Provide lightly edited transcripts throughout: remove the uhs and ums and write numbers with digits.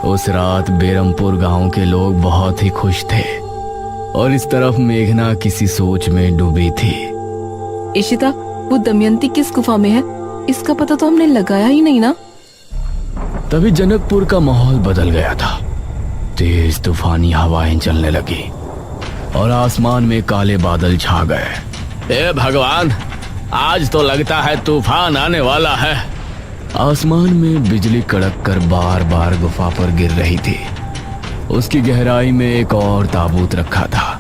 उस रात बेरमपुर गांव के लोग बहुत ही खुश थे और इस तरफ मेघना किसी सोच में डूबी थी। इशिता, वो दमयंती किस गुफा में है, इसका पता तो हमने लगाया ही नहीं ना। तभी जनकपुर का माहौल बदल गया था। तेज तूफानी हवाएं चलने लगी और आसमान में काले बादल छा गए। हे भगवान, आज तो लगता है तूफान आने वाला है। आसमान में बिजली कड़क कर बार बार गुफा पर गिर रही थी। उसकी गहराई में एक और ताबूत रखा था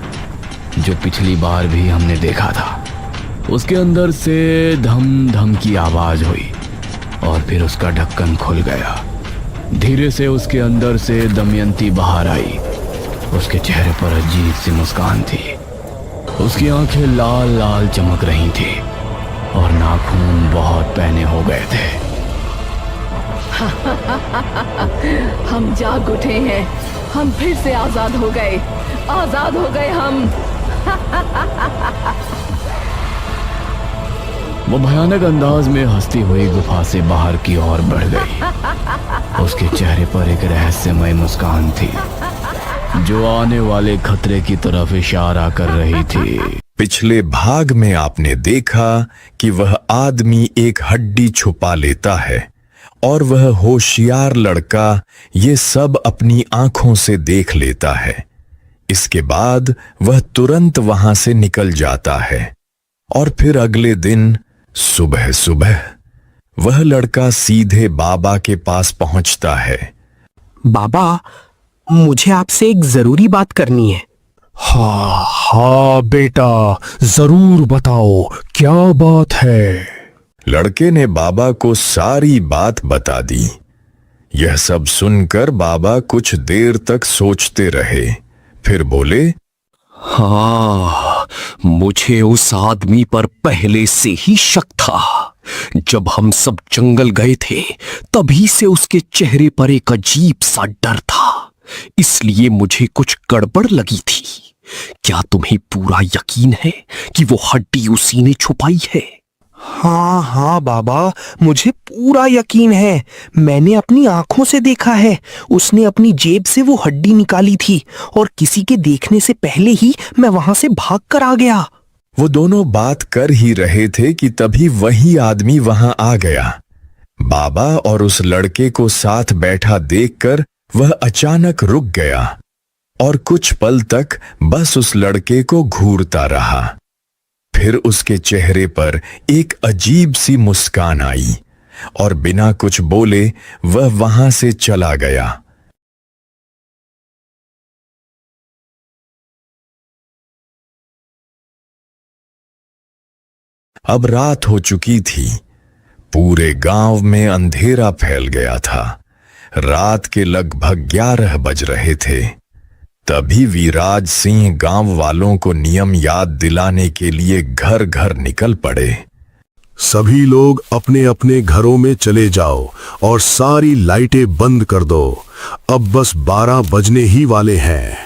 जो पिछली बार भी हमने देखा था। उसके अंदर से धम धम की आवाज हुई और फिर उसका ढक्कन खुल गया। धीरे से उसके अंदर से दमयंती बाहर आई। उसके चेहरे पर अजीब सी मुस्कान थी। उसकी आंखें लाल लाल चमक रही थी और नाखून बहुत पैने हो गए थे। हम जाग उठे हैं, हम फिर से आजाद हो गए, आजाद हो गए हम। वो भयानक अंदाज में हंसती हुई गुफा से बाहर की ओर बढ़ गई। उसके चेहरे पर एक रहस्यमय मुस्कान थी जो आने वाले खतरे की तरफ इशारा कर रही थी। पिछले भाग में आपने देखा कि वह आदमी एक हड्डी छुपा लेता है और वह होशियार लड़का ये सब अपनी आंखों से देख लेता है। इसके बाद वह तुरंत वहां से निकल जाता है और फिर अगले दिन सुबह सुबह वह लड़का सीधे बाबा के पास पहुंचता है। बाबा, मुझे आपसे एक जरूरी बात करनी है। हाँ हाँ बेटा, जरूर बताओ, क्या बात है। लड़के ने बाबा को सारी बात बता दी। यह सब सुनकर बाबा कुछ देर तक सोचते रहे, फिर बोले, हाँ, मुझे उस आदमी पर पहले से ही शक था। जब हम सब जंगल गए थे तभी से उसके चेहरे पर एक अजीब सा डर था, इसलिए मुझे कुछ गड़बड़ लगी थी। क्या तुम्हें पूरा यकीन है कि वो हड्डी उसी ने छुपाई है? हाँ हाँ बाबा, मुझे पूरा यकीन है। मैंने अपनी आंखों से देखा है। उसने अपनी जेब से वो हड्डी निकाली थी और किसी के देखने से पहले ही मैं वहां से भाग कर आ गया। वो दोनों बात कर ही रहे थे कि तभी वही आदमी वहां आ गया। बाबा और उस लड़के को साथ बैठा देखकर वह अचानक रुक गया और कुछ पल तक बस उस लड़के को घूरता रहा। फिर उसके चेहरे पर एक अजीब सी मुस्कान आई और बिना कुछ बोले वह वहां से चला गया। अब रात हो चुकी थी। पूरे गांव में अंधेरा फैल गया था। रात के लगभग 11 बज रहे थे। तभी वीराज सिंह गांव वालों को नियम याद दिलाने के लिए घर घर निकल पड़े। सभी लोग अपने अपने घरों में चले जाओ और सारी लाइटें बंद कर दो। अब बस 12 बजने ही वाले हैं।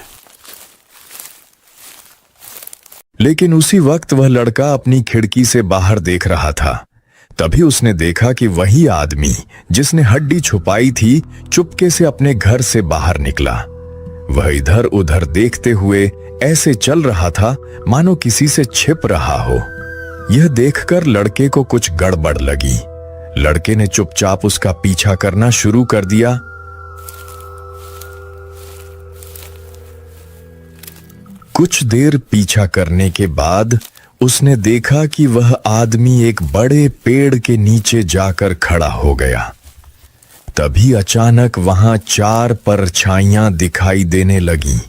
लेकिन उसी वक्त वह लड़का अपनी खिड़की से बाहर देख रहा था। तभी उसने देखा कि वही आदमी जिसने हड्डी छुपाई थी चुपके से अपने घर से बाहर निकला। वह इधर उधर देखते हुए ऐसे चल रहा था मानो किसी से छिप रहा हो। यह देखकर लड़के को कुछ गड़बड़ लगी। लड़के ने चुपचाप उसका पीछा करना शुरू कर दिया। कुछ देर पीछा करने के बाद उसने देखा कि वह आदमी एक बड़े पेड़ के नीचे जाकर खड़ा हो गया। तभी अचानक वहां 4 परछाइयां दिखाई देने लगीं।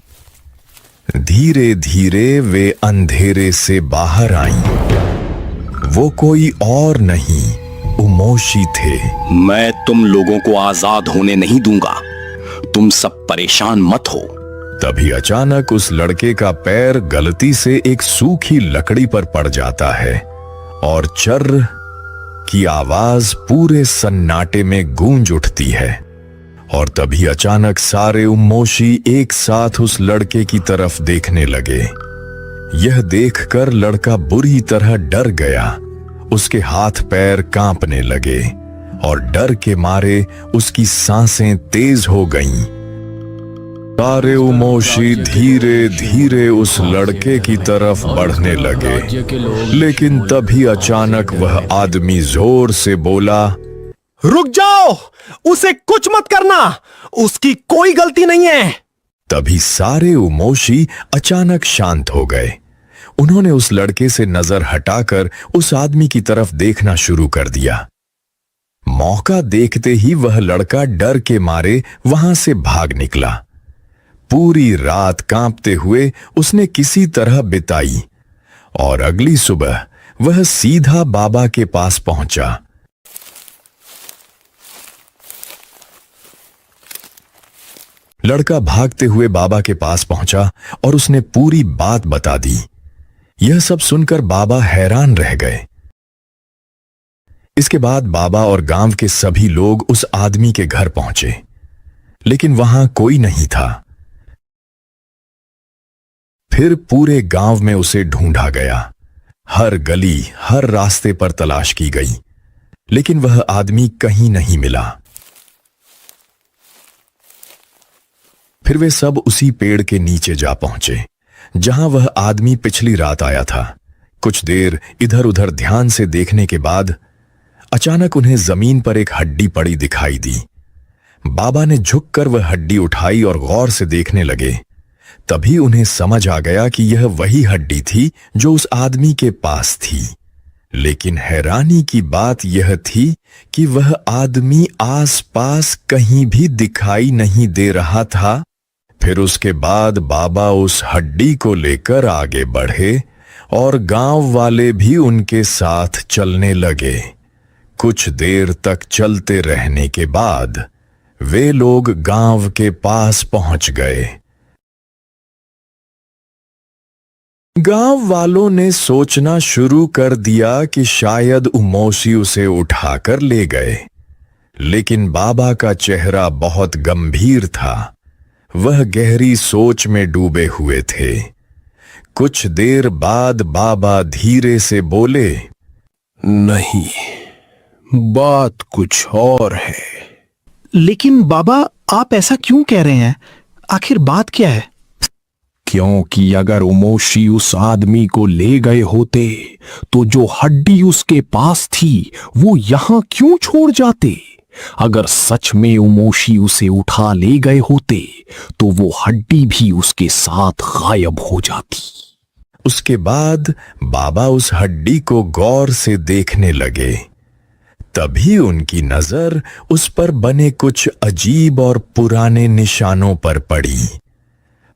धीरे धीरे वे अंधेरे से बाहर आईं। वो कोई और नहीं, उमोशी थे। मैं तुम लोगों को आजाद होने नहीं दूंगा। तुम सब परेशान मत हो। तभी अचानक उस लड़के का पैर गलती से एक सूखी लकड़ी पर पड़ जाता है और चर्र की आवाज पूरे सन्नाटे में गूंज उठती है। और तभी अचानक सारे उम्मोशी एक साथ उस लड़के की तरफ देखने लगे। यह देखकर लड़का बुरी तरह डर गया। उसके हाथ पैर कांपने लगे और डर के मारे उसकी सांसें तेज हो गईं। सारे उमोशी धीरे धीरे उस लड़के की तरफ बढ़ने लगे, राज्य के लोग लेकिन तभी अचानक वह आदमी जोर से बोला, रुक जाओ, उसे कुछ मत करना, उसकी कोई गलती नहीं है। तभी सारे उमोशी अचानक शांत हो गए। उन्होंने उस लड़के से नजर हटाकर उस आदमी की तरफ देखना शुरू कर दिया। मौका देखते ही वह लड़का डर के मारे वहां से भाग निकला। पूरी रात कांपते हुए उसने किसी तरह बिताई और अगली सुबह वह सीधा बाबा के पास पहुंचा। लड़का भागते हुए बाबा के पास पहुंचा और उसने पूरी बात बता दी। यह सब सुनकर बाबा हैरान रह गए। इसके बाद बाबा और गांव के सभी लोग उस आदमी के घर पहुंचे, लेकिन वहां कोई नहीं था। फिर पूरे गांव में उसे ढूंढा गया। हर गली, हर रास्ते पर तलाश की गई, लेकिन वह आदमी कहीं नहीं मिला। फिर वे सब उसी पेड़ के नीचे जा पहुंचे जहां वह आदमी पिछली रात आया था। कुछ देर इधर उधर ध्यान से देखने के बाद अचानक उन्हें जमीन पर एक हड्डी पड़ी दिखाई दी। बाबा ने झुककर वह हड्डी उठाई और गौर से देखने लगे। तभी उन्हें समझ आ गया कि यह वही हड्डी थी जो उस आदमी के पास थी। लेकिन हैरानी की बात यह थी कि वह आदमी आसपास कहीं भी दिखाई नहीं दे रहा था। फिर उसके बाद बाबा उस हड्डी को लेकर आगे बढ़े और गांव वाले भी उनके साथ चलने लगे। कुछ देर तक चलते रहने के बाद वे लोग गांव के पास पहुंच गए। गांव वालों ने सोचना शुरू कर दिया कि शायद उमोशी उसे उठाकर ले गए, लेकिन बाबा का चेहरा बहुत गंभीर था। वह गहरी सोच में डूबे हुए थे। कुछ देर बाद बाबा धीरे से बोले, नहीं, बात कुछ और है। लेकिन बाबा, आप ऐसा क्यों कह रहे हैं? आखिर बात क्या है? क्योंकि अगर उमोशी उस आदमी को ले गए होते तो जो हड्डी उसके पास थी वो यहां क्यों छोड़ जाते? अगर सच में उमोशी उसे उठा ले गए होते तो वो हड्डी भी उसके साथ गायब हो जाती। उसके बाद बाबा उस हड्डी को गौर से देखने लगे। तभी उनकी नजर उस पर बने कुछ अजीब और पुराने निशानों पर पड़ी।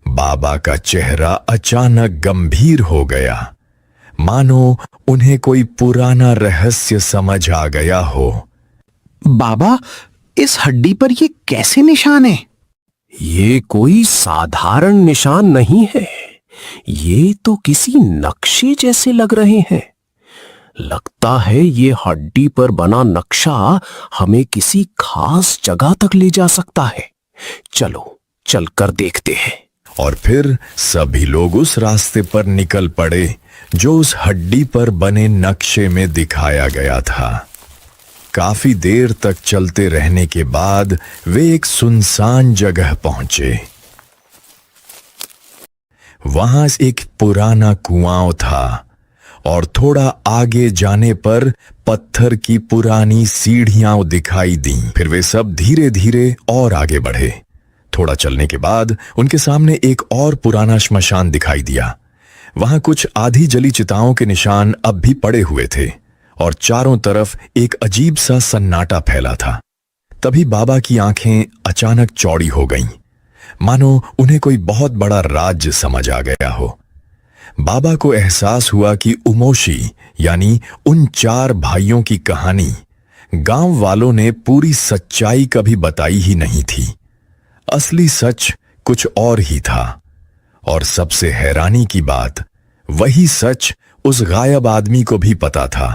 बाबा का चेहरा अचानक गंभीर हो गया, मानो उन्हें कोई पुराना रहस्य समझ आ गया हो। बाबा, इस हड्डी पर ये कैसे निशान है? ये कोई साधारण निशान नहीं है, ये तो किसी नक्शे जैसे लग रहे हैं। लगता है ये हड्डी पर बना नक्शा हमें किसी खास जगह तक ले जा सकता है। चलो चलकर देखते हैं। और फिर सभी लोग उस रास्ते पर निकल पड़े जो उस हड्डी पर बने नक्शे में दिखाया गया था। काफी देर तक चलते रहने के बाद वे एक सुनसान जगह पहुंचे। वहां एक पुराना कुआं था और थोड़ा आगे जाने पर पत्थर की पुरानी सीढ़ियां दिखाई दी। फिर वे सब धीरे धीरे और आगे बढ़े। थोड़ा चलने के बाद उनके सामने एक और पुराना श्मशान दिखाई दिया। वहां कुछ आधी जली चिताओं के निशान अब भी पड़े हुए थे और चारों तरफ एक अजीब सा सन्नाटा फैला था। तभी बाबा की आंखें अचानक चौड़ी हो गईं, मानो उन्हें कोई बहुत बड़ा राज्य समझ आ गया हो। बाबा को एहसास हुआ कि उमोशी यानी उन 4 भाइयों की कहानी गांव वालों ने पूरी सच्चाई कभी बताई ही नहीं थी। असली सच कुछ और ही था। और सबसे हैरानी की बात, वही सच उस गायब आदमी को भी पता था।